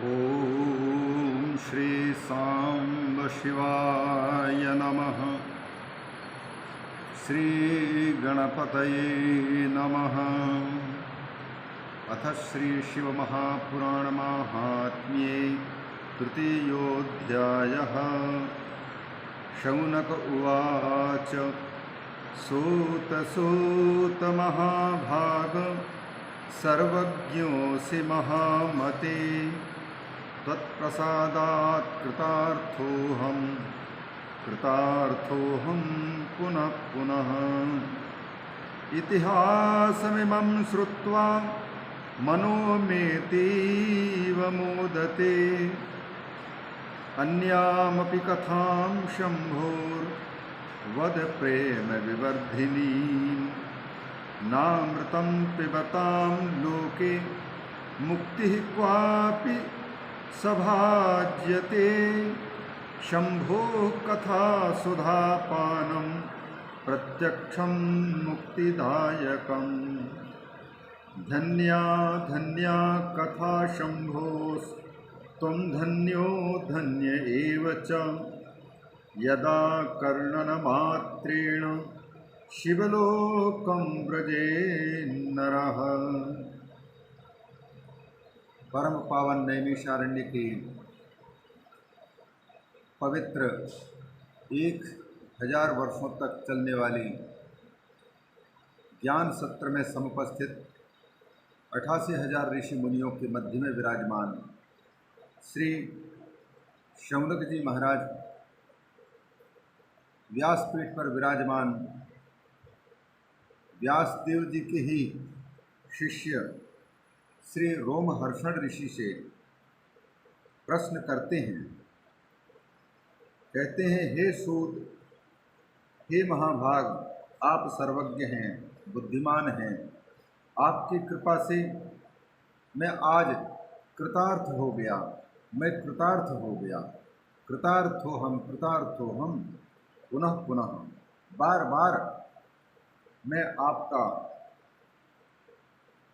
ॐ श्री सांब शिवाय नमः। श्री गणपतये नमः। अथ श्री शिव महापुराण माहात्म्ये तृतीयोऽध्यायः। शौनक उवाच। सूत सूत महाभाग सर्वज्ञोऽसि महामते। त्वत्प्रसादात् कृतार्थोऽहं पुनः पुनः। इतिहासमिमं श्रुत्वा मनो मेऽतीव मोदते। अन्यामपि कथां शम्भोर्वद प्रेम विवर्धिनीम्। नामृतं पिबतां लोके मुक्तिः क्वापि सभाज्यते। शम्भोः कथा सुधापानं प्रत्यक्षं मुक्तिदायकम्। धन्या धन्या कथा शम्भोस्त्वं धन्यो धन्य एव च। यदा कर्णनमात्रेण शिवलोकं व्रजेन्नरः। परम पावन नैमिषारण्य के पवित्र 1000 वर्षों तक चलने वाली ज्ञान सत्र में समुपस्थित 88,000 ऋषि मुनियों के मध्य में विराजमान श्री शौनक जी महाराज, व्यासपीठ पर विराजमान व्यासदेव जी के ही शिष्य श्री रोमहर्षण ऋषि से प्रश्न करते हैं। कहते हैं, हे सूत, हे महाभाग, आप सर्वज्ञ हैं, बुद्धिमान हैं। आपकी कृपा से मैं आज कृतार्थ हो गया। मैं कृतार्थ हो गया। कृतार्थोऽहं पुनः पुनः। बार बार मैं आपका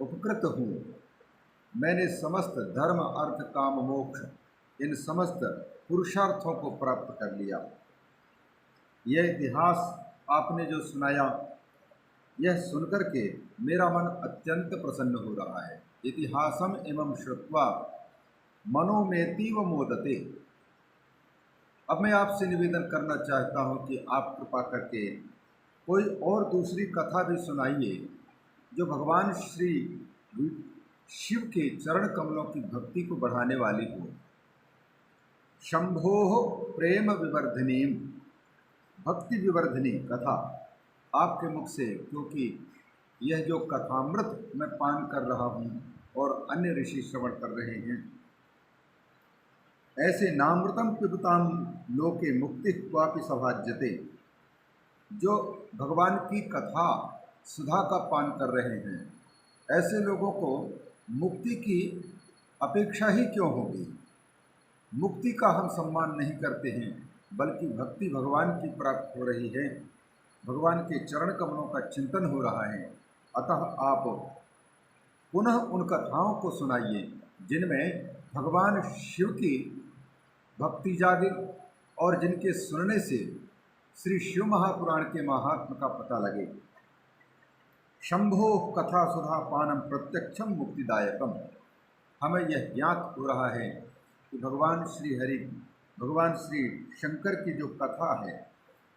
उपकृत हूँ। मैंने समस्त धर्म अर्थ काम मोक्ष इन समस्त पुरुषार्थों को प्राप्त कर लिया। यह इतिहास आपने जो सुनाया, यह सुनकर के मेरा मन अत्यंत प्रसन्न हो रहा है। इतिहासम इमं श्रुत्वा मनोमेतीव मोदते। अब मैं आपसे निवेदन करना चाहता हूँ कि आप कृपा करके कोई और दूसरी कथा भी सुनाइए जो भगवान श्री शिव के चरण कमलों की भक्ति को बढ़ाने वाली हो। शंभोः प्रेम विवर्धिनी, भक्ति विवर्धिनी कथा आपके मुख से, क्योंकि यह जो कथामृत मैं पान कर रहा हूँ और अन्य ऋषि श्रवण कर रहे हैं, ऐसे नामृतम पिबताम लोके मुक्ति क्वापि सभाज्यते, जो भगवान की कथा सुधा का पान कर रहे हैं, ऐसे लोगों को मुक्ति की अपेक्षा ही क्यों होगी। मुक्ति का हम सम्मान नहीं करते हैं, बल्कि भक्ति भगवान की प्राप्त हो रही है। भगवान के चरण कमलों का चिंतन हो रहा है। अतः आप पुनः उन कथाओं को सुनाइए जिनमें भगवान शिव की भक्ति जागे और जिनके सुनने से श्री शिव महापुराण के महात्म का पता लगे। शंभो कथा सुधा पानम प्रत्यक्षम मुक्तिदायकम। हमें यह ज्ञात हो रहा है कि भगवान श्री शंकर की जो कथा है,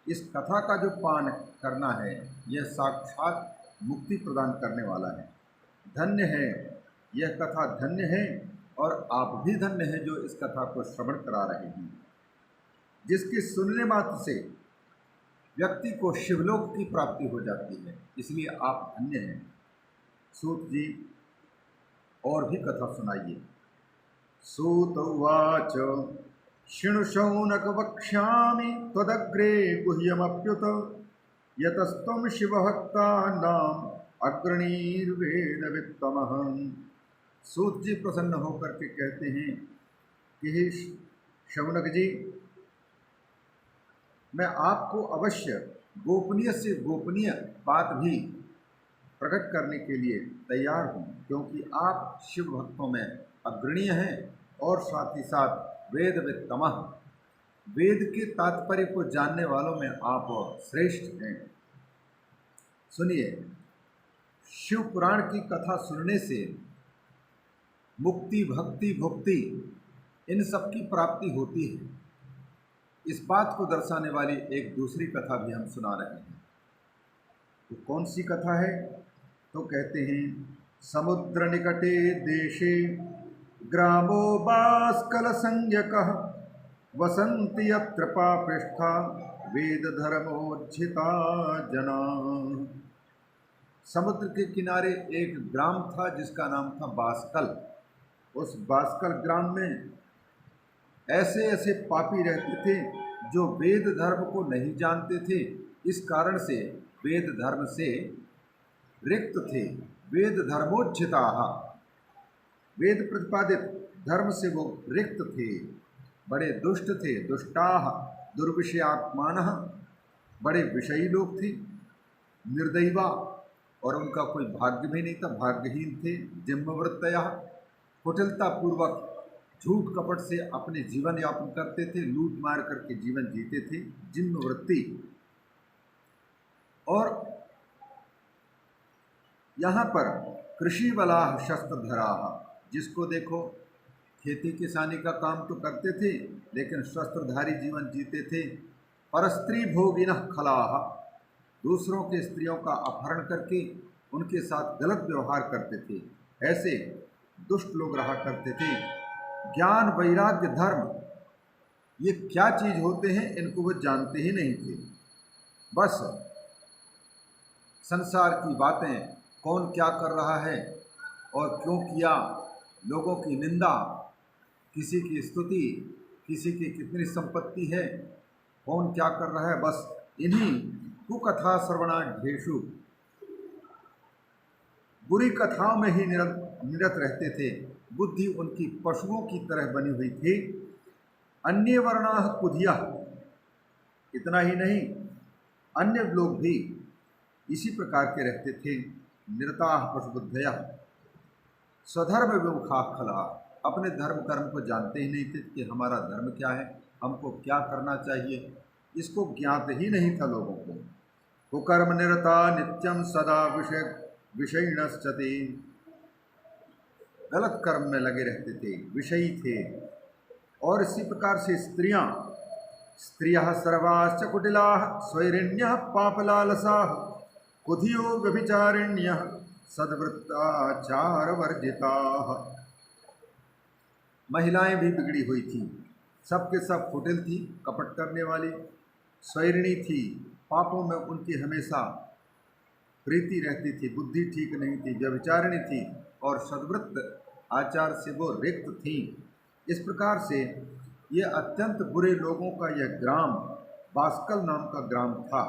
इस कथा का जो पान करना है, यह साक्षात मुक्ति प्रदान करने वाला है। धन्य है यह कथा, धन्य है, और आप भी धन्य हैं जो इस कथा को श्रवण करा रहे हैं, जिसके सुनने मात्र से व्यक्ति को शिवलोक की प्राप्ति हो जाती है। इसलिए आप धन्य हैं। सूत जी और भी कथा सुनाइए। सूत उवाच। शृणु शौनक वक्ष्यामि त्वदग्रे गुह्यमप्युत। यतस्त्वं शिवभक्तानाम् अग्रणीर्वेदवित्तमः। सूत जी प्रसन्न होकर के कहते हैं कि हे शौनक जी, मैं आपको अवश्य गोपनीय से गोपनीय बात भी प्रकट करने के लिए तैयार हूँ, क्योंकि आप शिव भक्तों में अग्रणीय हैं और साथ ही साथ वेद वित्तमः, वेद के तात्पर्य को जानने वालों में आप श्रेष्ठ हैं। सुनिए, शिव पुराण की कथा सुनने से मुक्ति, भक्ति, भुक्ति इन सब की प्राप्ति होती है। इस बात को दर्शाने वाली एक दूसरी कथा भी हम सुना रहे हैं। तो कौन सी कथा है? तो कहते हैं, समुद्र निकटे देशे ग्रामो बाष्कल संज्ञकः वसन्ति यत्र पापृष्ठा वेद धर्मोज्झिता जना। समुद्र के किनारे एक ग्राम था जिसका नाम था बाष्कल। उस बाष्कल ग्राम में ऐसे ऐसे पापी रहते थे जो वेद धर्म को नहीं जानते थे। इस कारण से वेद धर्म से रिक्त थे। वेद धर्मोज्झिता, वेद प्रतिपादित धर्म से वो रिक्त थे, बड़े दुष्ट थे। दुष्टाह दुर्विषयात्मानः, बड़े विषयी लोग थे। निर्दयवा, और उनका कोई भाग्य भी नहीं था, भाग्यहीन थे। जिम्मवृत्तयः, कुटिलतापूर्वक झूठ कपट से अपने जीवन यापन करते थे, लूट मार करके जीवन जीते थे, जिम्मवृत्ति। और यहाँ पर कृषि बलाह शस्त्रधराः, जिसको देखो खेती किसानी का काम तो करते थे लेकिन शस्त्रधारी जीवन जीते थे। परस्त्री भोगिनः खलाः, दूसरों के स्त्रियों का अपहरण करके उनके साथ गलत व्यवहार करते थे। ऐसे दुष्ट लोग रहा करते थे। ज्ञान वैराग्य धर्म, ये क्या चीज़ होते हैं इनको वो जानते ही नहीं थे। बस संसार की बातें, कौन क्या कर रहा है और क्यों किया, लोगों की निंदा, किसी की स्तुति, किसी की कितनी संपत्ति है, कौन क्या कर रहा है, बस इन्हीं कुकथा श्रवणाढ्येषु, बुरी कथाओं में ही निरत रहते थे। बुद्धि उनकी पशुओं की तरह बनी हुई थी। अन्य वर्णाः कुधियः, इतना ही नहीं, अन्य लोग भी इसी प्रकार के रहते थे। निरताः पशुबुद्धयः स्वधर्म विमुखाः खलाः, अपने धर्म कर्म को जानते ही नहीं थे कि हमारा धर्म क्या है, हमको क्या करना चाहिए, इसको ज्ञात ही नहीं था लोगों को। कुकर्म निरता नित्यं सदा विषयिणश्चते, गलत कर्म में लगे रहते थे, विषयी थे। और इसी प्रकार से स्त्रियः सर्वाश्च कुटिलाः स्वैरिण्यः पापलालसाः कुधियो व्यभिचारिण्यः सद्वृत्ताचारवर्जिताः। महिलाएं भी बिगड़ी हुई थी, सबके सब कुटिल थी, कपट करने वाली, स्वैरिणी थी, पापों में उनकी हमेशा प्रीति रहती थी, बुद्धि ठीक नहीं थी, व्यभिचारिणी थी, और सद्वृत्त आचार से वो रिक्त थी। इस प्रकार से ये अत्यंत बुरे लोगों का यह ग्राम बाष्कल नाम का ग्राम था।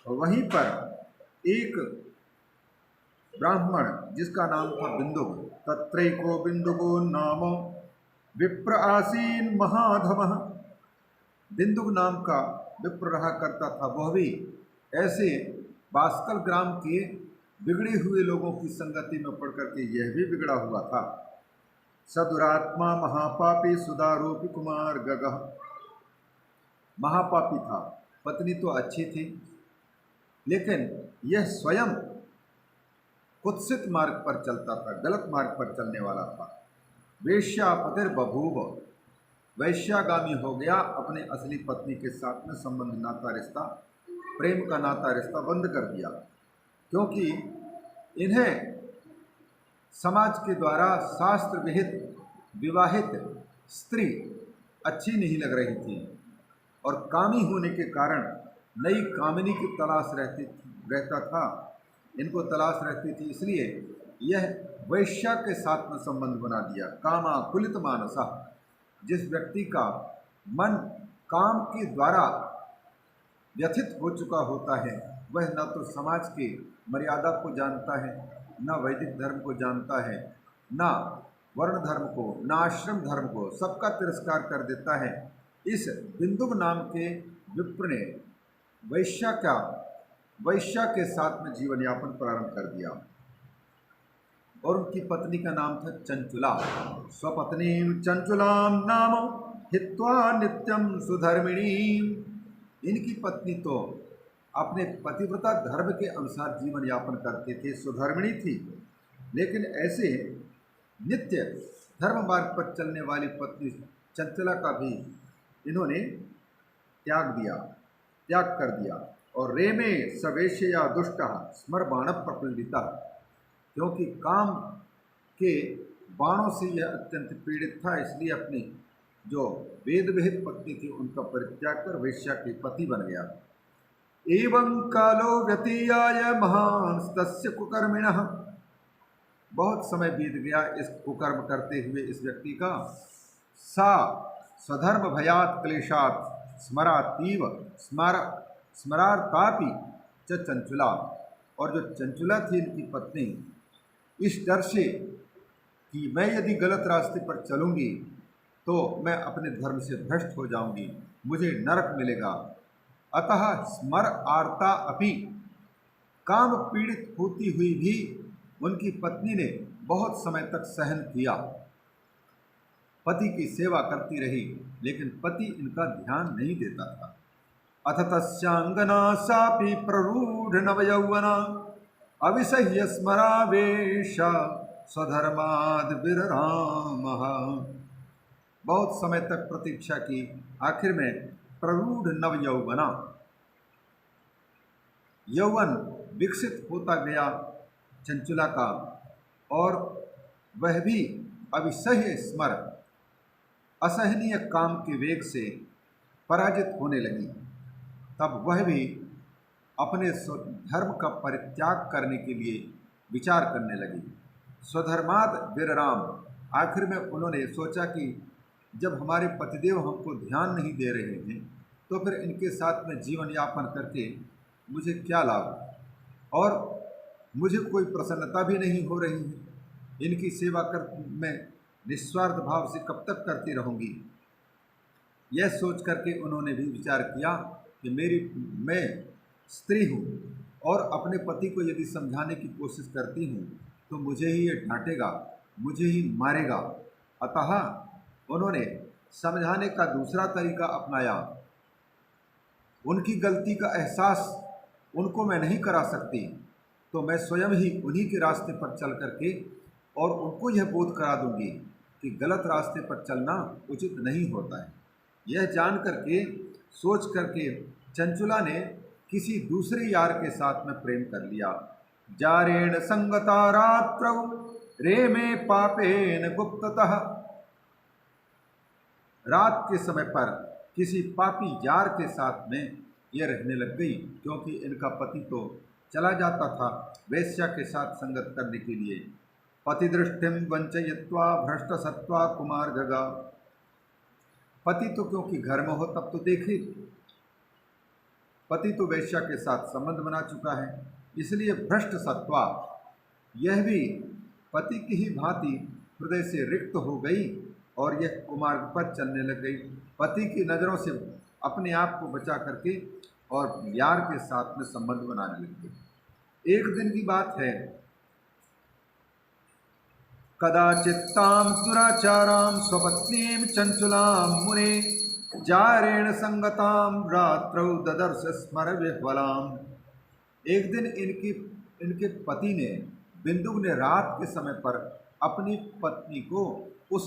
वहीं पर एक ब्राह्मण जिसका नाम था बिंदुक, तत्रैको बिंदुको नाम विप्र आसीन महाधमः, बिंदुक नाम का विप्र रहा करता था। वह भी ऐसे बाष्कल ग्राम के बिगड़े हुए लोगों की संगति में पड़ करके यह भी बिगड़ा हुआ था। सदुरात्मा महापापी सुदारूपी कुमार गगः, महापापी था, पत्नी तो अच्छी थी लेकिन यह स्वयं कुत्सित मार्ग पर चलता था, गलत मार्ग पर चलने वाला था। वेश्यापतिर बभूव, वैश्यागामी हो गया, अपने असली पत्नी के साथ में संबंध, नाता रिश्ता, प्रेम का नाता रिश्ता बंद कर दिया, क्योंकि इन्हें समाज के द्वारा शास्त्र विहित विवाहित स्त्री अच्छी नहीं लग रही थी और कामी होने के कारण नई कामिनी की तलाश रहता था, इनको तलाश रहती थी, इसलिए यह वैश्या के साथ में संबंध बना दिया। कामाकुलित मानसा, जिस व्यक्ति का मन काम के द्वारा व्यथित हो चुका होता है वह न तो समाज की मर्यादा को जानता है, न वैदिक धर्म को जानता है, न वर्ण धर्म को, न आश्रम धर्म को, सबका तिरस्कार कर देता है। इस बिंदुक नाम के विप्र ने वैश्या के साथ में जीवन यापन प्रारंभ कर दिया। और उनकी पत्नी का नाम था चंचुला। स्वपत्नीं चंचुलां नाम हित्वा नित्यं सुधर्मिणीं। इनकी पत्नी तो अपने पतिव्रता धर्म के अनुसार जीवन यापन करती थी, सुधर्मिणी थी, लेकिन ऐसे नित्य धर्म मार्ग पर चलने वाली पत्नी चंचला का भी इन्होंने त्याग कर दिया। और रेमे सवेशया दुष्ट स्मर बाण प्रफुल्लिता, क्योंकि काम के बाणों से यह अत्यंत पीड़ित था, इसलिए अपनी जो वेद विहित पत्नी थी उनका परित्याग कर वेश्या के पति बन गया। एवं कालो व्यतीयाय महान तस्य कुकर्मिणः, बहुत समय बीत गया इस कुकर्म करते हुए इस व्यक्ति का। सा स्वधर्म भयात क्लेशात स्मरातीव स्मरार्तापि च चंचुला, और जो चंचुला थी इनकी पत्नी, इस डर से कि मैं यदि गलत रास्ते पर चलूँगी तो मैं अपने धर्म से भ्रष्ट हो जाऊंगी, मुझे नरक मिलेगा। अतः स्मर आर्ता अपि, काम पीड़ित होती हुई भी उनकी पत्नी ने बहुत समय तक सहन किया, पति की सेवा करती रही, लेकिन पति इनका ध्यान नहीं देता था। अथ तस्यांगना सापि प्ररूढ़ नवयौवना अविसह्य स्मरावेश स्वधर्माद विररामः। बहुत समय तक प्रतीक्षा की, आखिर में प्ररूढ़ नवयौवना, यौवन विकसित होता गया चंचुला का, और वह भी अविसह्य स्मर, असहनीय काम के वेग से पराजित होने लगी। तब वह भी अपने धर्म का परित्याग करने के लिए विचार करने लगी। स्वधर्माद विरराम, आखिर में उन्होंने सोचा कि जब हमारे पतिदेव हमको ध्यान नहीं दे रहे हैं तो फिर इनके साथ में जीवन यापन करके मुझे क्या लाभ, और मुझे कोई प्रसन्नता भी नहीं हो रही है। इनकी सेवा कर मैं निस्वार्थ भाव से कब तक करती रहूँगी। यह सोच करके उन्होंने भी विचार किया कि मैं स्त्री हूँ और अपने पति को यदि समझाने की कोशिश करती हूँ तो मुझे ही ये डांटेगा, मुझे ही मारेगा। अतः उन्होंने समझाने का दूसरा तरीका अपनाया। उनकी गलती का एहसास उनको मैं नहीं करा सकती, तो मैं स्वयं ही उन्हीं के रास्ते पर चल करके और उनको यह बोध करा दूंगी कि गलत रास्ते पर चलना उचित नहीं होता है। यह जान करके, सोच करके चंचुला ने किसी दूसरे यार के साथ में प्रेम कर लिया। जारेण संगता रात्रौ रेमे पापेन गुप्ततः, रात के समय पर किसी पापी यार के साथ में ये रहने लग गई, क्योंकि इनका पति तो चला जाता था वेश्या के साथ संगत करने के लिए। पतिदृष्टिम वंचयित्वा भ्रष्ट सत्वा कुमार गगा, पति तो क्योंकि घर में हो तब तो देखे, पति तो वेश्या के साथ संबंध बना चुका है, इसलिए भ्रष्ट सत्वा, यह भी पति की ही भांति हृदय से रिक्त हो गई और यह कुमार्ग पर चलने लग गई। पति की नज़रों से अपने आप को बचा करके और यार के साथ में संबंध बनाने लग गई। एक दिन की बात है, कदाचित्तां दुराचारां स्वपत्नीं चंचुलां मुने जारेण संगतां रात्रौ ददर्श स्मर विह्वलाम्। एक दिन इनके पति ने, बिंदु ने रात के समय पर अपनी पत्नी को उस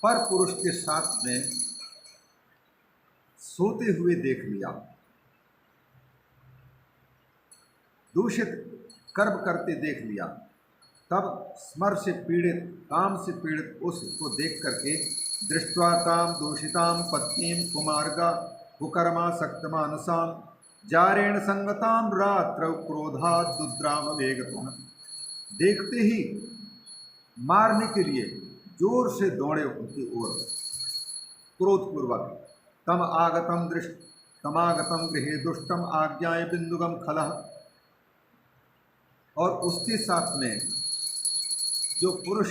पर पुरुष के साथ में सोते हुए देख लिया, दूषित कर्म करते देख लिया। तब स्मर से पीड़ित, काम से पीड़ित उसको देख करके दृष्ट्वा ताम दूषिताम पत्नीम कुमार्गा कुकर्मा सक्तमानसाम जारेण संगताम रात्रौ क्रोधात् दुद्राम वेगतः, देखते ही मारने के लिए जोर से दौड़े उनकी ओर क्रोधपूर्वक। तमागतम गृहे दुष्टम आज्ञाए बिंदुगम खलः, और उसके साथ में जो पुरुष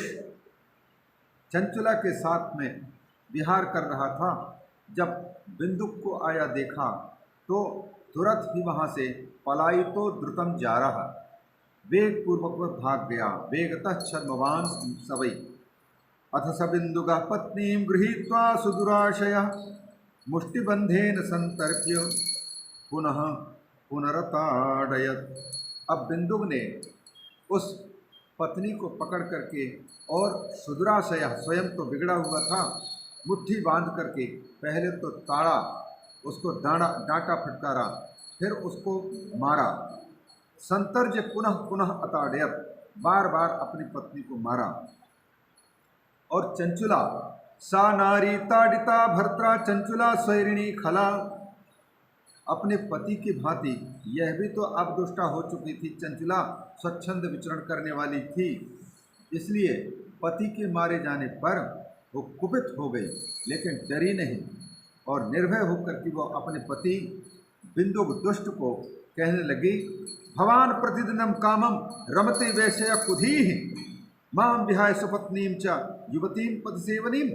चंचुला के साथ में विहार कर रहा था, जब बिंदुक को आया देखा तो तुरंत ही वहाँ से पलायितो द्रुतम जा रहा, वेग पूर्वक वह भाग गया। वेगतः छद्मवान सवै अथ स बिन्दुगः पत्नीं गृहीत्वा सुदुराशयः मुष्टिबन्धेन संतर्प्य पुनः पुनरताडयत्। अब बिन्दुक ने उस पत्नी को पकड़ करके और सुदुराशय, स्वयं तो बिगड़ा हुआ था, मुट्ठी बांध करके पहले तो ताड़ा, उसको डांटा फटकारा, फिर उसको मारा। संतर्ज पुनः पुनः अताड़यत, बार बार अपनी पत्नी को मारा। और चंचुला सा नारी ताड़िता भर्त्रा चंचुला स्वैरिणी खला, अपने पति की भांति यह भी तो अब दुष्टा हो चुकी थी। चंचुला स्वच्छंद विचरण करने वाली थी, इसलिए पति के मारे जाने पर वो कुपित हो गई, लेकिन डरी नहीं और निर्भय होकर कि वो अपने पति बिन्दुक दुष्ट को कहने लगी, भवान प्रतिदिनम कामम रमते वैश्य कुधी माम विहाय सुपत्नीम च युवतीम पद सेवनीम।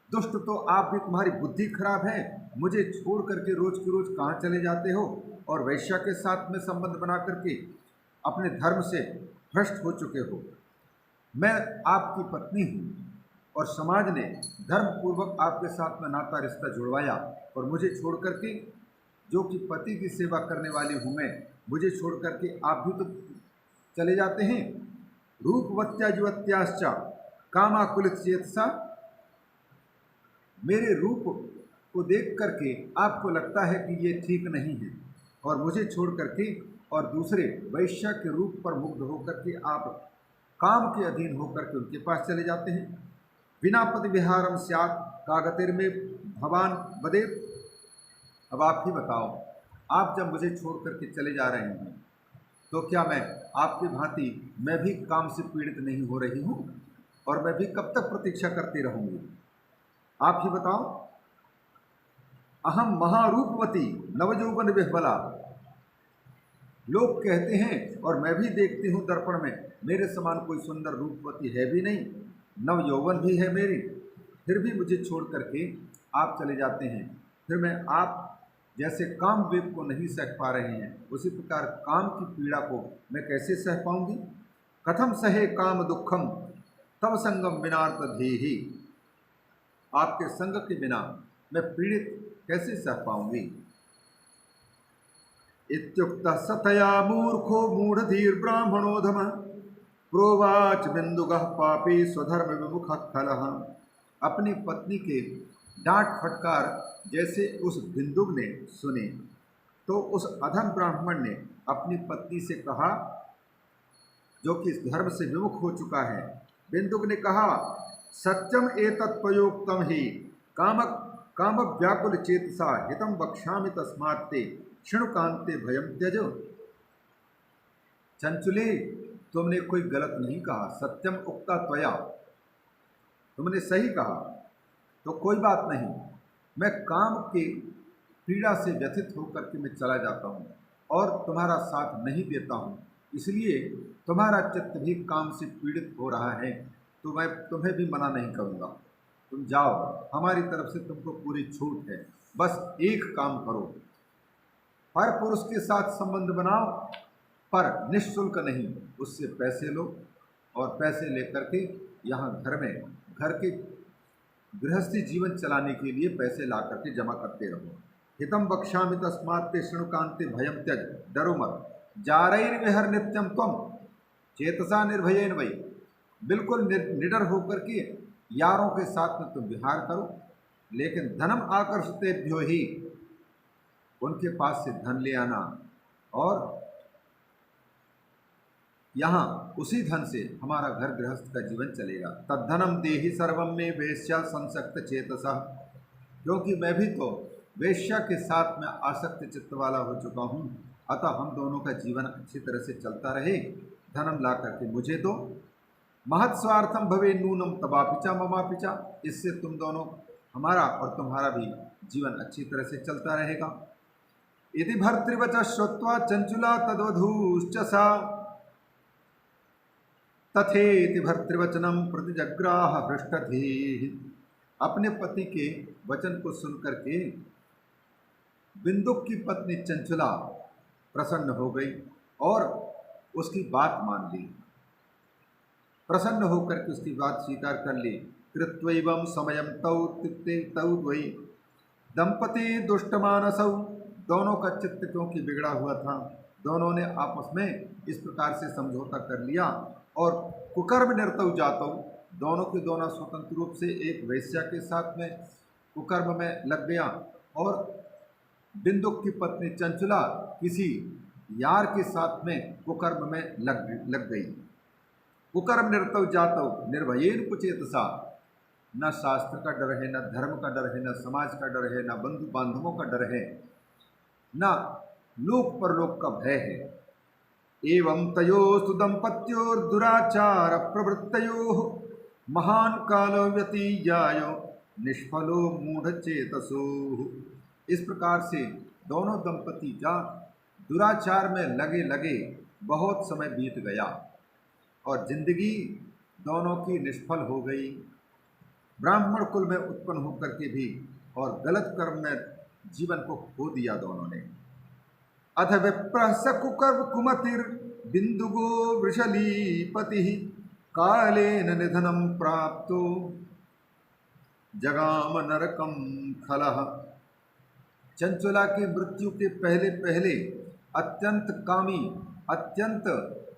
दुष्ट तो आप भी, तुम्हारी बुद्धि खराब है, मुझे छोड़ करके रोज के रोज कहाँ चले जाते हो और वैश्या के साथ में संबंध बना करके अपने धर्म से भ्रष्ट हो चुके हो। मैं आपकी पत्नी हूँ और समाज ने धर्म पूर्वक आपके साथ में नाता रिश्ता जुड़वाया और मुझे छोड़ करके, जो कि पति की सेवा करने वाली हूँ मैं, मुझे छोड़ करके आप भी तो चले जाते हैं। रूपवत्या युवत्याश्च कामाकुलित चेतसा, मेरे रूप को देख करके आपको लगता है कि ये ठीक नहीं है और मुझे छोड़ करके और दूसरे वैश्या के रूप पर मुग्ध होकर के आप काम के अधीन होकर के उनके पास चले जाते हैं। बिना पति विहारम स्यात् कागतिर में भवान वदेत। अब आप ही बताओ, आप जब मुझे छोड़ करके चले जा रहे हैं तो क्या मैं आपकी भांति मैं भी काम से पीड़ित नहीं हो रही हूँ और मैं भी कब तक प्रतीक्षा करती रहूँगी? आप ही बताओ। अहम महारूपवती नवजौवन विह्वला, लोग कहते हैं और मैं भी देखती हूँ दर्पण में, मेरे समान कोई सुंदर रूपवती है भी नहीं, नव यौवन भी है मेरी, फिर भी मुझे छोड़ करके आप चले जाते हैं। फिर मैं आप जैसे काम वेग को नहीं सह पा रहे हैं, उसी प्रकार काम की पीड़ा को मैं कैसे सह पाऊंगी? कथम सहे काम दुखम तव संगम विनार्तधीहि, आपके संग के बिना मैं पीड़ित कैसे सह पाऊंगी? इत्युक्तः सतया मूर्खो मूढ़धीर ब्राह्मणोधम प्रोवाच बिन्दुगः पापी स्वधर्म विमुखः खलः। अपनी पत्नी के डांट फटकार जैसे उस बिन्दुक ने सुने तो उस अधम ब्राह्मण ने अपनी पत्नी से कहा, जो कि इस धर्म से विमुख हो चुका है। बिन्दुक ने कहा, सत्यम एतत्पयोक्तम ही काम व्याकुल चेतसा हितम वक्ष्यामि तस्मात्ते क्षणुकांते भयम त्यजो। चंचुले, तुमने कोई गलत नहीं कहा, सत्यम उक्ता त्वया, तुमने सही कहा, तो कोई बात नहीं, मैं काम के पीड़ा से व्यथित होकर के मैं चला जाता हूँ और तुम्हारा साथ नहीं देता हूँ, इसलिए तुम्हारा चित्त भी काम से पीड़ित हो रहा है, तो मैं तुम्हें भी मना नहीं करूँगा। तुम जाओ, हमारी तरफ से तुमको पूरी छूट है, बस एक काम करो, पर पुरुष के साथ संबंध बनाओ, पर निःशुल्क नहीं, उससे पैसे लो और पैसे लेकर के यहाँ घर के गृहस्थी जीवन चलाने के लिए पैसे ला करके जमा करते रहो। हितम वक्ष्यामि तस्मात्ते शृणुकांते भयम त्यज, डरो मत। जारैर्विहर नित्यम त्वम चेतसा निर्भयेन वै, बिल्कुल निडर होकर के यारों के साथ में तुम विहार करो, लेकिन धनम आकर्षतेभ्यो ही, उनके पास से धन ले आना और यहाँ उसी धन से हमारा घर गृहस्थ का जीवन चलेगा। तद्धनम देहि सर्वम में वेश्या संसक्त चेतसा, क्योंकि मैं भी तो वेश्या के साथ में आसक्त चित्त वाला हो चुका हूँ, अतः हम दोनों का जीवन अच्छी तरह से चलता रहे, धनम ला करके मुझे दो। महत् स्वार्थम भवे नूनम तवापिचा ममापिचा, इससे तुम दोनों, हमारा और तुम्हारा भी जीवन अच्छी तरह से चलता रहेगा। यदि भर्तृवच श्रुत्वा चंचुला तद्वधूश्च सा तथेति भर्तृवचनम प्रतिजग्राह हृष्टधीः। अपने पति के वचन को सुनकर के बिन्दुक की पत्नी चंचुला प्रसन्न हो गई और उसकी बात मान ली, प्रसन्न होकर के उसकी बात स्वीकार कर ली। कृत्वैवं समयं तौ तिक्ते तौ द्वै दंपति दुष्टमानसौ, दोनों का चित्त क्योंकि बिगड़ा हुआ था, दोनों ने आपस में इस प्रकार से समझौता कर लिया और कुकर्म निरतौ जातौ, दोनों के दोनों स्वतंत्र रूप से एक वैश्या के साथ में कुकर्म में लग गया और बिंदुक की पत्नी चंचला किसी यार के साथ में कुकर्म में लग गई। कुकर्म निरतौ जातौ निर्भयेन कुचेतसा, न शास्त्र का डर है, न धर्म का डर है, न समाज का डर है, न बंधु बांधवों का डर है, न लोक परलोक का भय है। एवं तयोस्तु दंपत्योर दुराचार प्रवृत्तयोः महान कालो व्यतीयाय निष्फलो मूढ़ चेतसो। इस प्रकार से दोनों दंपति का दुराचार में लगे लगे बहुत समय बीत गया और जिंदगी दोनों की निष्फल हो गई। ब्राह्मण कुल में उत्पन्न होकर के भी और गलत कर्म में जीवन को खो दिया दोनों ने। अथ विप्रः स कुकर्म कुमतिर बिंदुगो वृषलीपति कालेन निधनम प्राप्तो जगाम नरकम खलः। चंचला की मृत्यु के पहले पहले अत्यंत कामी, अत्यंत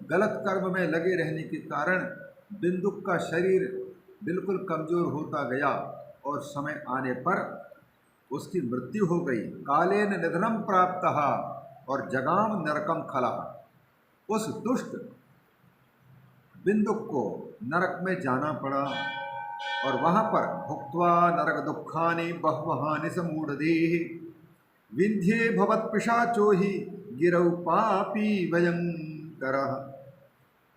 गलत कर्म में लगे रहने के कारण बिंदुक का शरीर बिल्कुल कमजोर होता गया और समय आने पर उसकी मृत्यु हो गई। कालेन निधनम प्राप्तः और जगाम नरकम खलः। उस दुष्ट बिंदुक को नरक में जाना पड़ा और वहाँ पर भुक्त्वा नरक दुखानि बह्वहानि समूढ़धीः विंध्ये भवत् पिशाचो हि गिरौ पापी भयंकरः।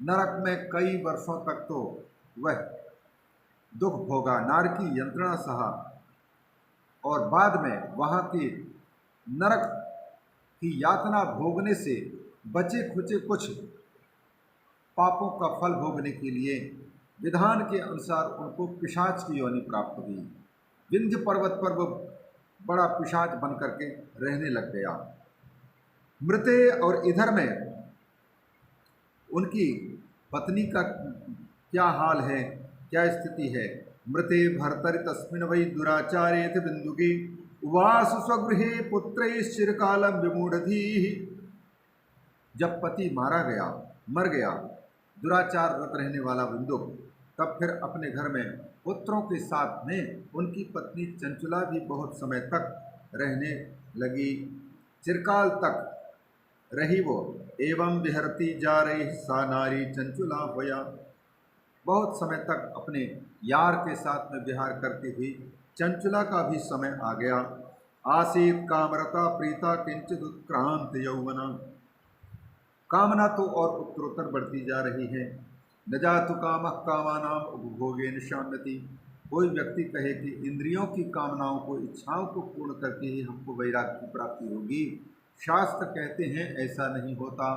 नरक में कई वर्षों तक तो वह दुख भोगा, नारकी यंत्रणा सहा और बाद में वहाँ की नरक की यातना भोगने से बचे खुचे कुछ पापों का फल भोगने के लिए विधान के अनुसार उनको पिशाच की योनि प्राप्त हुई। विंध्य पर्वत पर वो बड़ा पिशाच बन करके रहने लग गया। मृते और इधर में उनकी पत्नी का क्या हाल है, क्या स्थिति है। मृते भर्तरि तस्मिन् वै दुराचारे थ बिंदुकी उवास स्वगृहे पुत्रैश्चिरकालं विमूढ़धीः। जब पति मारा गया, मर गया, दुराचार रत रहने वाला बिंदुक, तब फिर अपने घर में पुत्रों के साथ में उनकी पत्नी चंचला भी बहुत समय तक रहने लगी, चिरकाल तक रही वो। एवं विहरती जा रही सा नारी चंचुला होया, बहुत समय तक अपने यार के साथ में विहार करती हुई चंचला का भी समय आ गया। आसीत कामरता प्रीता किंचित उत्क्रांत यौवना, कामना तो और उत्तरोत्तर बढ़ती जा रही है। न जातु कामः कामानाम उपभोगे निशाम्यति, कोई व्यक्ति कहे कि इंद्रियों की कामनाओं को, इच्छाओं को पूर्ण करके ही हमको वैराग्य की प्राप्ति होगी, शास्त्र कहते हैं ऐसा नहीं होता।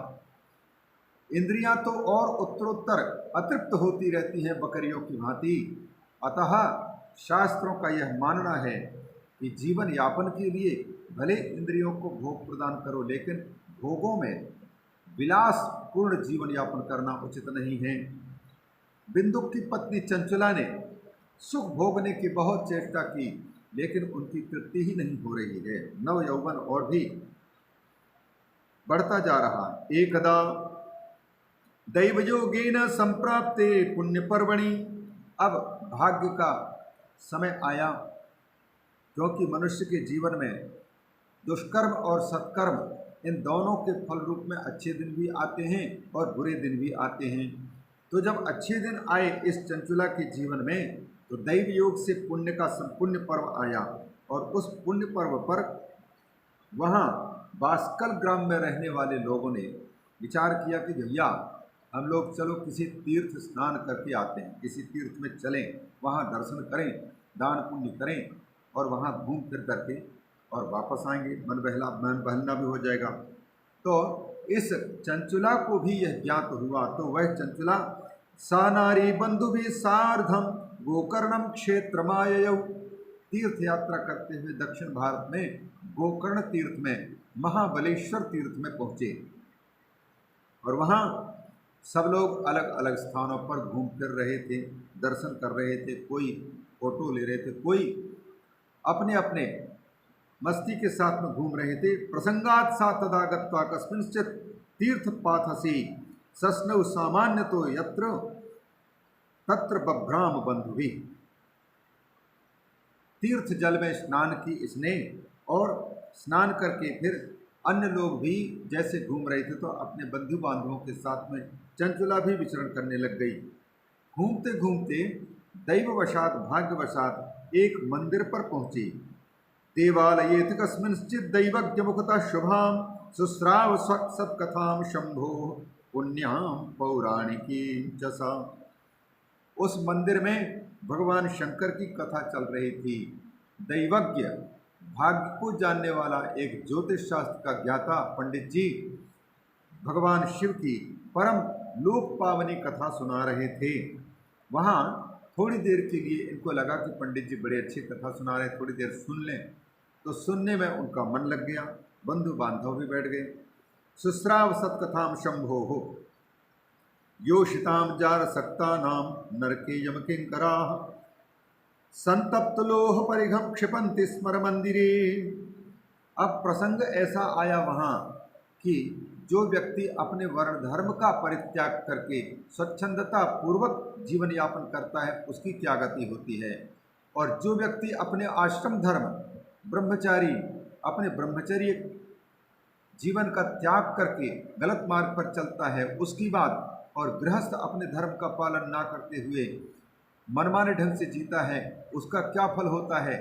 इंद्रियां तो और उत्तरोत्तर अतृप्त होती रहती हैं बकरियों की भांति। अतः शास्त्रों का यह मानना है कि जीवन यापन के लिए भले इंद्रियों को भोग प्रदान करो, लेकिन भोगों में विलासपूर्ण जीवन यापन करना उचित नहीं है। बिंदुक की पत्नी चंचला ने सुख भोगने की बहुत चेष्टा की, लेकिन उनकी तृप्ति ही नहीं हो रही है। नव यौवन और भी बढ़ता जा रहा। एकदा दैवयोगेन संप्राप्ते पुण्य पर्वणि, अब भाग्य का समय आया, क्योंकि मनुष्य के जीवन में दुष्कर्म और सत्कर्म इन दोनों के फल रूप में अच्छे दिन भी आते हैं और बुरे दिन भी आते हैं। तो जब अच्छे दिन आए इस चंचुला के जीवन में, तो दैव योग से पुण्य का पुण्य पर्व आया और उस पुण्य पर्व पर वहाँ बास्कल ग्राम में रहने वाले लोगों ने विचार किया कि भैया हम लोग चलो किसी तीर्थ स्नान करके आते हैं, किसी तीर्थ में चलें, वहाँ दर्शन करें, दान पुण्य करें और वहाँ घूम फिर करके और वापस आएंगे, मन बहलना भी हो जाएगा। तो इस चंचुला को भी यह ज्ञात हुआ, तो वह चंचुला सा नारी बंधु भी सार्धम गोकर्णम क्षेत्र माययौ, तीर्थ यात्रा करते हुए दक्षिण भारत में गोकर्ण तीर्थ में, महाबलेश्वर तीर्थ में पहुँचे। और वहाँ सब लोग अलग अलग स्थानों पर घूम फिर रहे थे, दर्शन कर रहे थे, कोई फोटो ले रहे थे, कोई अपने अपने मस्ती के साथ में घूम रहे थे। प्रसंगात सा तदा गत्वा कस्मिंश्चित् तीर्थ पाथसी सस्नव सामान्य तो यत्र तत्र बभ्राम बंधुवी। तीर्थ जल में स्नान की इसने और स्नान करके फिर अन्य लोग भी जैसे घूम रहे थे तो अपने बंधु बांधवों के साथ में चंचुला भी विचरण करने लग गई। घूमते घूमते दैववशात भाग्यवशात एक मंदिर पर पहुंची। देवालयेत कस्मिंश्चित् दैवज्ञ मुखतः शुभाम सुस्राव सत्कथाम शंभो पुण्याम पौराणिकी च। उस मंदिर में भगवान शंकर की कथा चल रही थी। दैवज्ञ भाग्य को जानने वाला एक ज्योतिष शास्त्र का ज्ञाता पंडित जी भगवान शिव की परम लोक पावनी कथा सुना रहे थे। वहाँ थोड़ी देर के लिए इनको लगा कि पंडित जी बड़े अच्छी कथा सुना रहे, थोड़ी देर सुन लें, तो सुनने में उनका मन लग गया। बंधु बांधव भी बैठ गए। सुस्राव सत्कथाम शंभो हो योषिताम जार सक्ता नाम नरके यम किंकरा संतप्त लोह परिघम क्षिपंति स्मर मंदिरे। अब प्रसंग ऐसा आया वहाँ कि जो व्यक्ति अपने वर्ण धर्म का परित्याग करके स्वच्छंदता पूर्वक जीवन यापन करता है उसकी क्या गति होती है, और जो व्यक्ति अपने आश्रम धर्म ब्रह्मचारी अपने ब्रह्मचर्य जीवन का त्याग करके गलत मार्ग पर चलता है उसकी बात, और गृहस्थ अपने धर्म का पालन ना करते हुए मनमाने ढंग से जीता है उसका क्या फल होता है,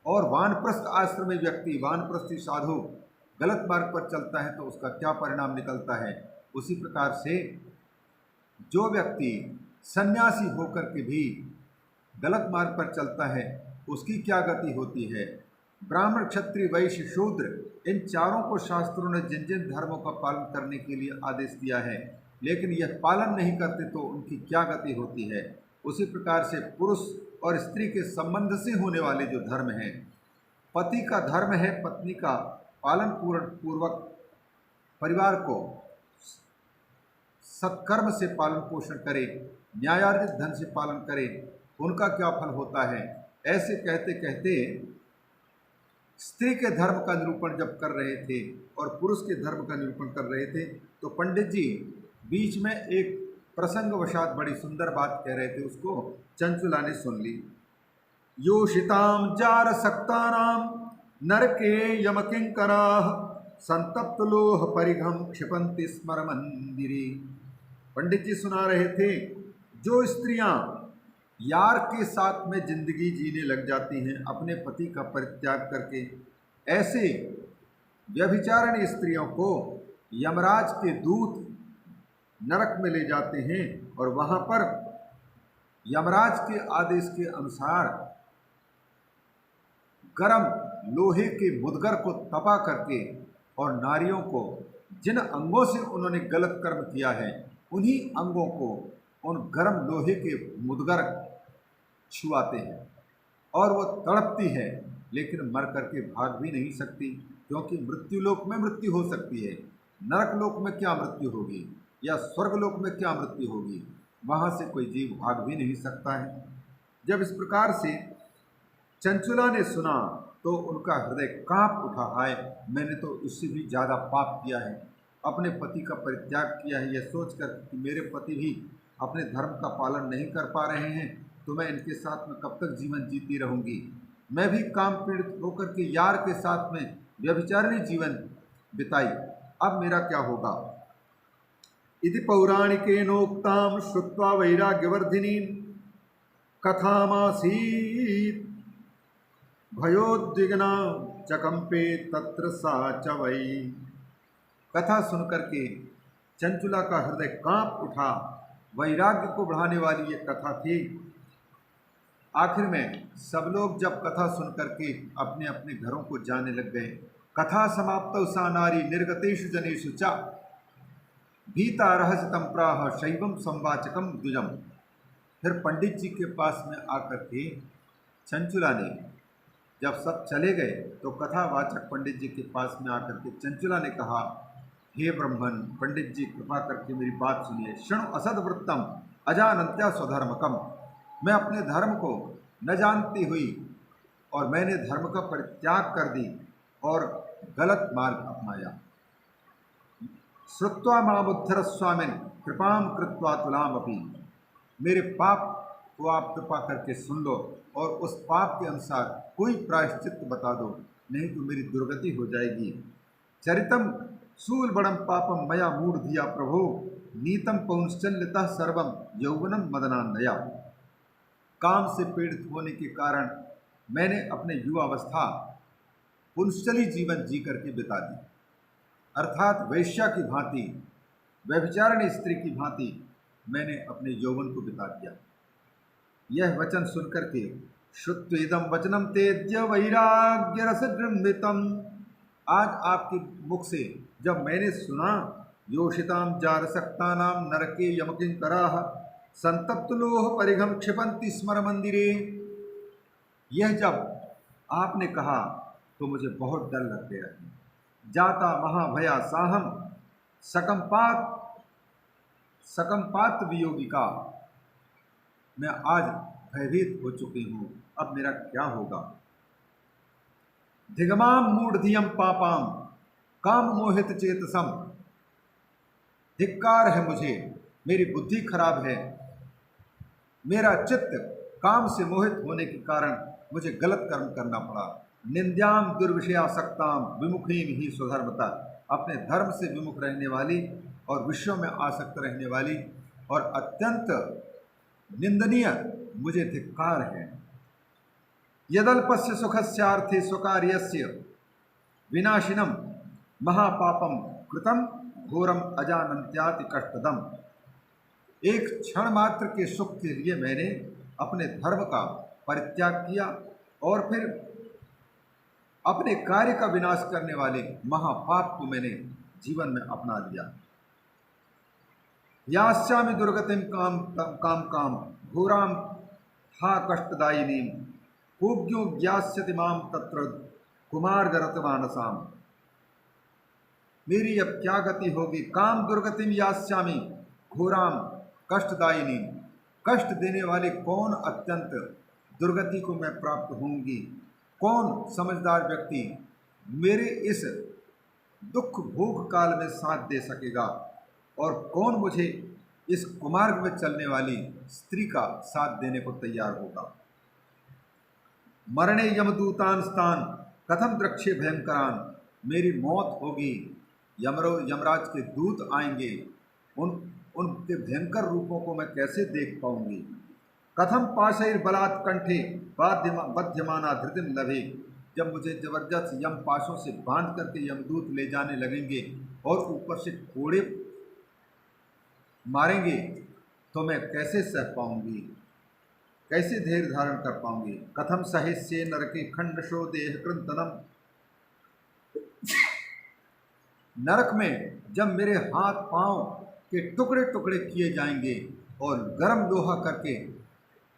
और वानप्रस्थ आश्रम में व्यक्ति वानप्रस्थी साधु गलत मार्ग पर चलता है तो उसका क्या परिणाम निकलता है। उसी प्रकार से जो व्यक्ति सन्यासी होकर के भी गलत मार्ग पर चलता है उसकी क्या गति होती है। ब्राह्मण क्षत्रिय वैश्य शूद्र इन चारों को शास्त्रों ने जिन जिन धर्मों का पालन करने के लिए आदेश दिया है, लेकिन यह पालन नहीं करते तो उनकी क्या गति होती है। उसी प्रकार से पुरुष और स्त्री के संबंध से होने वाले जो धर्म हैं, पति का धर्म है पत्नी का पालन पूर्वक परिवार को सत्कर्म से पालन पोषण करे, न्यायार्जित धन से पालन करे, उनका क्या फल होता है। ऐसे कहते कहते स्त्री के धर्म का निरूपण जब कर रहे थे और पुरुष के धर्म का निरूपण कर रहे थे तो पंडित जी बीच में एक प्रसंगवशात बड़ी सुंदर बात कह रहे थे, उसको चंचुला ने सुन ली। योषिताम जार सक्तानाम नरके यम किंकराः संतप्त लोह परिघम क्षिपन्ति स्मर मंदिरे। पंडित जी सुना रहे थे, जो स्त्रियां यार के साथ में जिंदगी जीने लग जाती हैं अपने पति का परित्याग करके, ऐसे व्यभिचारिणी स्त्रियों को यमराज के दूत नरक में ले जाते हैं और वहाँ पर यमराज के आदेश के अनुसार गरम लोहे के मुदगर को तपा करके और नारियों को जिन अंगों से उन्होंने गलत कर्म किया है उन्हीं अंगों को उन गरम लोहे के मुदगर छुआते हैं और वो तड़पती है लेकिन मर करके भाग भी नहीं सकती, क्योंकि मृत्यु लोक में मृत्यु हो सकती है, नरक लोक में क्या मृत्यु होगी या स्वर्ग लोक में क्या मृत्यु होगी, वहाँ से कोई जीव भाग भी नहीं सकता है। जब इस प्रकार से चंचुला ने सुना तो उनका हृदय कांप उठा, हाय मैंने तो इससे भी ज़्यादा पाप किया है, अपने पति का परित्याग किया है, यह सोचकर कि मेरे पति भी अपने धर्म का पालन नहीं कर पा रहे हैं तो मैं इनके साथ में कब तक जीवन जीती रहूँगी। मैं भी काम पीड़ित होकर के यार के साथ में व्यभिचारिणी जीवन बिताई, अब मेरा क्या होगा। इति पौराणिकेनोक्तां श्रुत्वा वैराग्यवर्धिनीं कथामासीत् भयोद्विग्ना चकंपे तत्र सा च वै। कथा सुनकर के चंचुला का हृदय कांप उठा। वैराग्य को बढ़ाने वाली ये कथा थी। आखिर में सब लोग जब कथा सुनकर के अपने अपने घरों को जाने लग गए, कथा समाप्त सा नारी निर्गतेषु जनेषु च भीता रहस्यतम प्राह शैवम संवाचकम द्विजम। फिर पंडित जी के पास में आकर के चंचुला ने, जब सब चले गए तो कथावाचक पंडित जी के पास में आकर के चंचुला ने कहा हे ब्रह्मन, पंडित जी कृपा करके मेरी बात सुनिए। शृणु असद वृत्तम अजानंत्या स्वधर्मकम। मैं अपने धर्म को न जानती हुई और मैंने धर्म का परित्याग कर दी और गलत मार्ग अपनाया। श्रुत्वा मामुद्धर स्वामिन कृपाम कृत्वा तुलामपि। मेरे पाप को आप कृपा करके सुन लो और उस पाप के अनुसार कोई प्रायश्चित बता दो, नहीं तो मेरी दुर्गति हो जाएगी। चरितम सूल बड़म पापम मया मूढ़ दिया प्रभो, नीतम पौंश्चल्यतः सर्वम यौवनम मदनान्नया। काम से पीड़ित होने के कारण मैंने अपने युवावस्था पुंश्चली जीवन जी करके बिता दी, अर्थात वेश्या की भांति, व्यभिचारिणी स्त्री की भांति मैंने अपने यौवन को बिता दिया। यह वचन सुनकर के श्रुत्वेदम वचनम तेज्य वैराग्य रस गृम्भितम। आज आपके मुख से जब मैंने सुना, योषिताम जारसक्तानाम नरके यमकिंकराः संतप्तुलोह परिघम क्षिपन्ति स्मर मंदिरे। यह जब आपने कहा तो मुझे बहुत डर लग गया। जाता महाभया साहम सकंपात वियोगिका। मैं आज भयभीत हो चुकी हूँ, अब मेरा क्या होगा। धिगमाम मूढ़धियम पापाम काम मोहित चेतसम। धिक्कार है मुझे, मेरी बुद्धि खराब है, मेरा चित्त काम से मोहित होने के कारण मुझे गलत कर्म करना पड़ा। निंद्याम दुर्विषयासक्ताम विमुखीम ही स्वधर्मता। अपने धर्म से विमुख रहने वाली और विषयों में आसक्त रहने वाली और अत्यंत निंदनीय मुझे धिक्कार है। यदल्पस्य सुखस्यार्थे स्वकार्यस्य विनाशिनम महापापम कृतम घोरम अजानन्त्याति कष्टदम। एक क्षण मात्र के सुख के लिए मैंने अपने धर्म का परित्याग किया और फिर अपने कार्य का विनाश करने वाले महापाप को मैंने जीवन में अपना लिया। यास्यामि दुर्गतिम काम काम काम घोराम हा कष्टदायिनी कोज्ञो ज्ञास्यति माम तत्र कुमार्गरतमानसाम। मेरी अब क्या गति होगी। काम दुर्गतिम यास्यामि घोराम कष्टदायिनी। कष्ट देने वाले कौन अत्यंत दुर्गति को मैं प्राप्त होंगी। कौन समझदार व्यक्ति मेरे इस दुख भोग काल में साथ दे सकेगा और कौन मुझे इस कुमार्ग में चलने वाली स्त्री का साथ देने को तैयार होगा। मरणे यमदूतान स्थान कथम द्रक्षे भयंकरान। मेरी मौत होगी, यमराज के दूत आएंगे, उनके भयंकर रूपों को मैं कैसे देख पाऊंगी। कथम पाशैर बलात् कंठे बध्यमाना धृतिम लभे। जब मुझे जबरदस्त यम पाशों से बांध करके यमदूत ले जाने लगेंगे और ऊपर से कोड़े मारेंगे तो मैं कैसे सह पाऊंगी, कैसे धैर्य धारण कर पाऊंगी। कथम सहिष्ये नरके खंडशो देह कृंतनम। नरक में जब मेरे हाथ पांव के टुकड़े टुकड़े किए जाएंगे और गर्म लोहा करके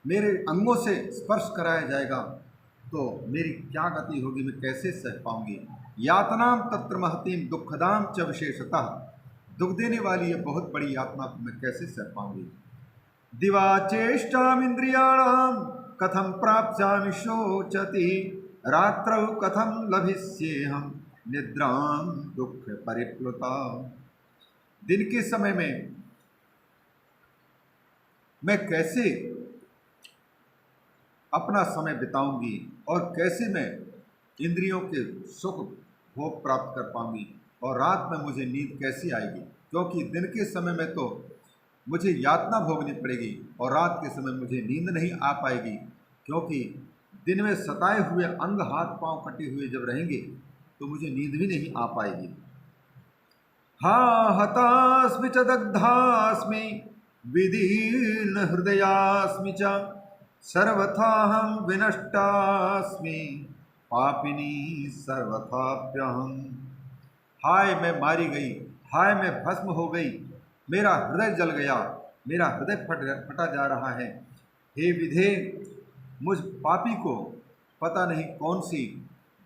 मेरे अंगों से स्पर्श कराया जाएगा तो मेरी क्या गति होगी, मैं कैसे सह पाऊंगी। यातनाम तत्र महतीम दुखदाम च विशेषतः। दुख देने वाली ये बहुत बड़ी यातना को मैं कैसे सह पाऊंगी। दिवा चेष्टाम इंद्रियाणाम कथम प्राप्स्यामि शोचति। रात्रौ कथम लभिष्येहम निद्राम दुख परिप्लुता। दिन के समय में मैं कैसे अपना समय बिताऊंगी और कैसे मैं इंद्रियों के सुख भोग प्राप्त कर पाऊंगी और रात में मुझे नींद कैसी आएगी। क्योंकि दिन के समय में तो मुझे यातना भोगनी पड़ेगी और रात के समय मुझे नींद नहीं आ पाएगी, क्योंकि दिन में सताए हुए अंग हाथ पांव कटे हुए जब रहेंगे तो मुझे नींद भी नहीं आ पाएगी। हा हतास्मि च दग्धास्मि विदीर्ण हृदयास्मि च सर्वथा हम विनष्टास्मि पापिनी सर्वथाप्यहम। हाय मैं मारी गई, हाय मैं भस्म हो गई, मेरा हृदय जल गया, मेरा हृदय फटा जा रहा है। हे विधे, मुझ पापी को पता नहीं कौन सी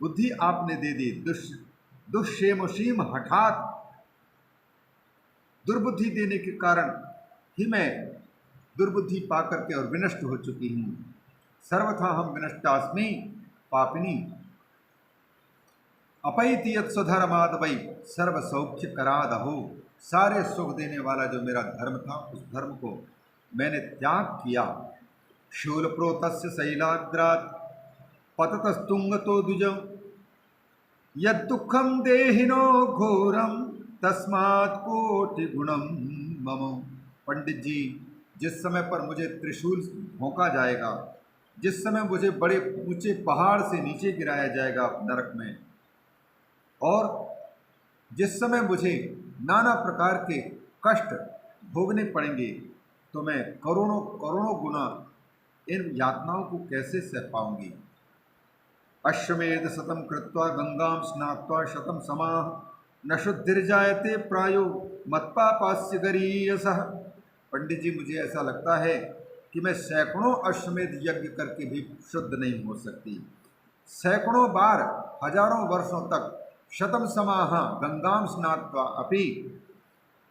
बुद्धि आपने दे दी। दुष्येमशीम हठात दुर्बुद्धि देने के कारण ही मैं दुर्बुद्धि पा करके और विनष्ट हो चुकी हूँ। सर्वथा हम विनष्टास्मि पापिनी अपैति यत् स्वधर्माद वै सर्व सौख्य करादहो। सारे सुख देने वाला जो मेरा धर्म था उस धर्म को मैंने त्याग किया। शूलप्रोतस्य शैलाग्रात् पततस्तुंगतो द्विजौ यद्दुःखं देहिनो घोरम तस्मात् कोटि गुणम मम। पंडित जी, जिस समय पर मुझे त्रिशूल भोंका जाएगा, जिस समय मुझे बड़े ऊंचे पहाड़ से नीचे गिराया जाएगा नरक में, और जिस समय मुझे नाना प्रकार के कष्ट भोगने पड़ेंगे, तो मैं करोड़ों करोड़ों गुना इन यातनाओं को कैसे सह पाऊंगी। अश्वमेध शतम कृत्वा गंगाम स्नात्वा शतम समाह न शुद्धिर्जायते प्रायो मत्पापास्य गरीयसः। पंडित जी, मुझे ऐसा लगता है कि मैं सैकड़ों अश्वमेध यज्ञ करके भी शुद्ध नहीं हो सकती। सैकड़ों बार, हजारों वर्षों तक शतम समाह गंगाम स्नात्वा अपि,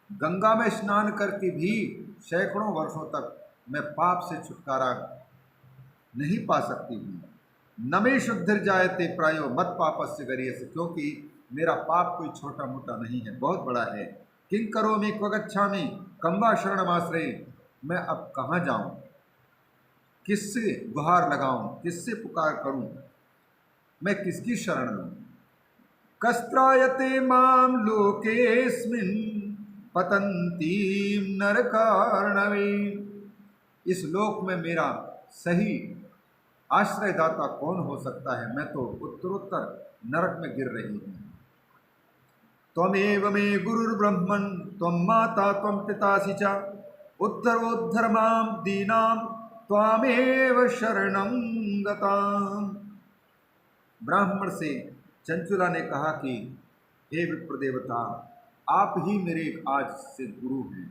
गंगा में स्नान करके भी सैकड़ों वर्षों तक मैं पाप से छुटकारा नहीं पा सकती हूँ। न मे शुद्धिर्जायते प्रायो मत पापस्य गरीयस, क्योंकि मेरा पाप कोई छोटा मोटा नहीं है, बहुत बड़ा है। किं करोमि क्व गच्छामि कं वा शरणमाश्रये। मैं अब कहाँ जाऊँ, किससे गुहार लगाऊं, किससे पुकार करूं, मैं किसकी शरण लूं। कस्त्रायते माम लोकेस्मिन् पतंतीम नरकार्णवे। इस लोक में मेरा सही आश्रयदाता कौन हो सकता है, मैं तो उत्तरोत्तर नरक में गिर रही हूँ। त्वमेव मे गुरुर्ब्रह्मन् त्वं माता त्वं पितासि च उद्धरोद्धर मां दीनां त्वामेव शरणं गताम्। ब्राह्मण से चंचुला ने कहा कि हे विप्रदेवता, आप ही मेरे आज से गुरु हैं,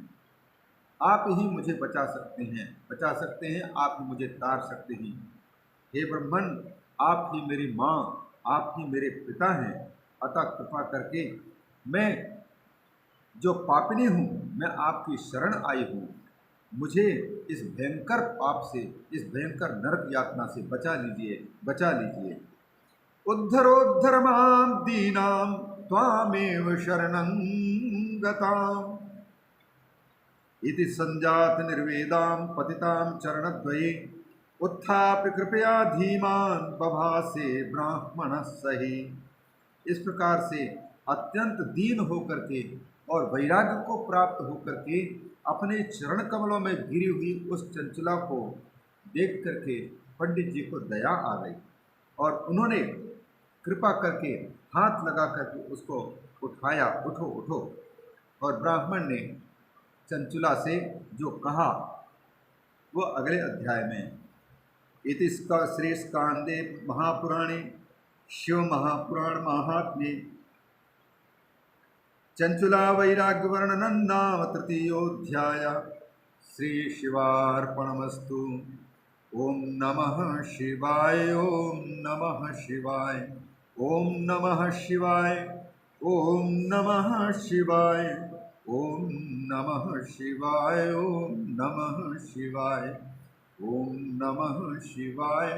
आप ही मुझे बचा सकते हैं, आप ही मुझे तार सकते हैं। हे ब्रह्मन, आप ही मेरी माँ, आप ही मेरे पिता हैं, अतः कृपा करके मैं जो पापिनी हूँ, मैं आपकी शरण आई हूँ, मुझे इस भयंकर पाप से, इस भयंकर नरक यातना से बचा लीजिए, बचा लीजिए। उद्धरोद्धर मां दीनां त्वामेव शरणं गताम्। इति संजात निर्वेदां पतितां चरणद्वये उत्थाप्य कृपया धीमान् बभासे ब्राह्मणः सही। इस प्रकार से अत्यंत दीन होकर के और वैराग्य को प्राप्त होकर के अपने चरण कमलों में गिरी हुई उस चंचला को देख करके पंडित जी को दया आ गई और उन्होंने कृपा करके हाथ लगा करके उसको उठाया, उठो उठो। और ब्राह्मण ने चंचुला से जो कहा वो अगले अध्याय में। इति श्री स्कांदे महापुराणे शिव महापुराण महात्म्ये चंचुला वैराग्य वर्णनं नाम तृतीयोऽध्याय। श्री शिवार्पणमस्तु। ओम नमः शिवाय, ओम नमः शिवाय, ओम नमः शिवाय, ओम नमः शिवाय, ओम नमः शिवाय, ओम नमः शिवाय, ओम नमः शिवाय,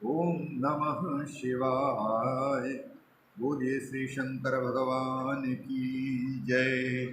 ओम नमः शिवाय। बोलिए श्री शंकर भगवान की जय।